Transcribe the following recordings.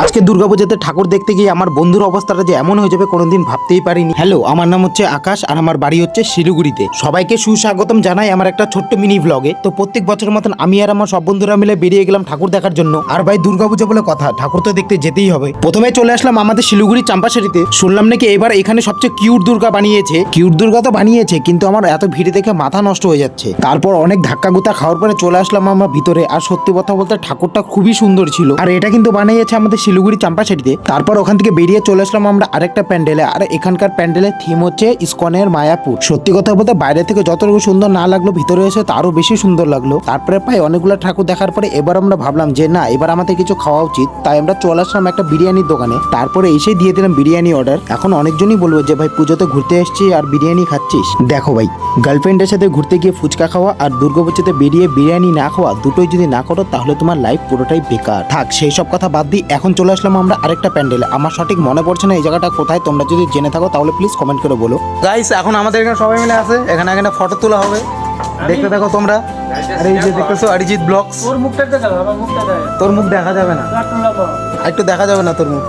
আজকে দুর্গাপূজাতে ঠাকুর দেখতে গিয়ে আমার বন্ধুর অবস্থাটা যে এমন হয়ে যাবে কোনোদিন ভাবতেই পারিনি। হ্যালো, আমার নাম হচ্ছে আকাশ আর আমার বাড়ি হচ্ছে শিলিগুড়িতে। সবাইকে সুস্বাগতম জানাই আমার একটা ছোট্ট মিনি ব্লগে। তো প্রত্যেক বছরের মতন আমি আর আমার সব বন্ধুরা মিলে বেরিয়ে গেলাম ঠাকুর দেখার জন্য। আর ভাই দুর্গাপূজা বলে কথা, ঠাকুর তো দেখতে যেতেই হবে। প্রথমে চলে আসলাম আমাদের শিলিগুড়ি চাম্পাশাড়িতে। শুনলাম নাকি এবার এখানে সবচেয়ে কিউট দুর্গা বানিয়েছে। কিউট দুর্গা তো বানিয়েছে, কিন্তু আমার এত ভিড় দেখে মাথা নষ্ট হয়ে যাচ্ছে। তারপর অনেক ধাক্কা গুতা খাওয়ার পরে চলে আসলাম আমরা ভিতরে। আর সত্যি কথা বলতে ঠাকুরটা খুবই সুন্দর ছিল। আর এটা কিন্তু বানিয়েছে আমাদের শিলিগুড়ি চাম্পাশাড়িতে। তারপর ওখান থেকে বেরিয়ে চলে আসলাম আমরা আরেকটা প্যান্ডেলে। আর এখানকার প্যান্ডেলের থিম হচ্ছে ইসকনের মায়াপুর। সত্যি কথা বলতে বাইরে থেকে যতটুকু সুন্দর না লাগলো, ভিতরে এসে তারও বেশি সুন্দর লাগলো। তারপরে প্রায় অনেকগুলো ঠাকুর দেখার পরে এবার আমরা ভাবলাম যে না, এবার আমাদের কিছু খাওয়া উচিত। তাই আমরা চলে আসলাম একটা বিরিয়ানির দোকানে। তারপরে এসে দিয়ে দিলাম বিরিয়ানি অর্ডার। এখন অনেকজনই বলবো যে ভাই পুজোতে ঘুরতে এসেছি আর বিরিয়ানি খাচ্ছিস। দেখো ভাই, গার্লফ্রেন্ডের সাথে ঘুরতে গিয়ে ফুচকা খাওয়া আর দুর্গাপুজোতে বেরিয়ে বিরিয়ানি না খাওয়া, দুটোই যদি না করো তাহলে তোমার লাইফ পুরোটাই বেকার। থাক সেই সব কথা বাদ দিই, এখন চলে আসলাম আমরা আরেকটা প্যান্ডেলে। আমার সঠিক মনে পড়ছে না এই জায়গাটা কোথায়। তোমরা যদি জেনে থাকো তাহলে প্লিজ কমেন্ট করে বলো। গাইস, এখন আমাদের এখানে সবাই মিলে আছে, এখানে ফটো তোলা হবে। দেখতে থাকো তোমরা। আর এই যে দেখতেছো অরিজিৎ ব্লগস। তোর মুখ দেখা যাবে না, একটু দেখা যাবে না তোর মুখ।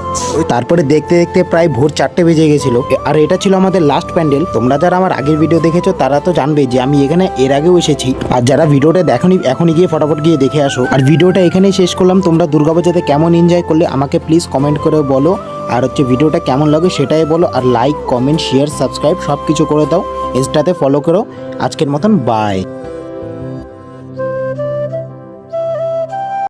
তারপরে দেখতে দেখতে প্রায় ভোর 4টে বেজে গেছিল। আর এটা ছিল আমাদের লাস্ট প্যান্ডেল। তোমরা যারা আমার আগের ভিডিও দেখেছো তারা তো জানবে যে আমি এখানে এর আগেও এসেছি। আর যারা ভিডিওটা দেখোনি এখনই গিয়ে ফটাফট গিয়ে দেখে আসো। আর ভিডিওটা এখানেই শেষ করলাম। তোমরা দুর্গাপূজাতে কেমন এনজয় করলে আমাকে প্লিজ কমেন্ট করে বলো। আর ভিডিওটা কেমন লাগে সেটাই বলো। আর লাইক, কমেন্ট, শেয়ার, সাবস্ক্রাইব সব কিছু করে দাও। ইনস্টাতে ফলো করো। আজকের মতন বাই।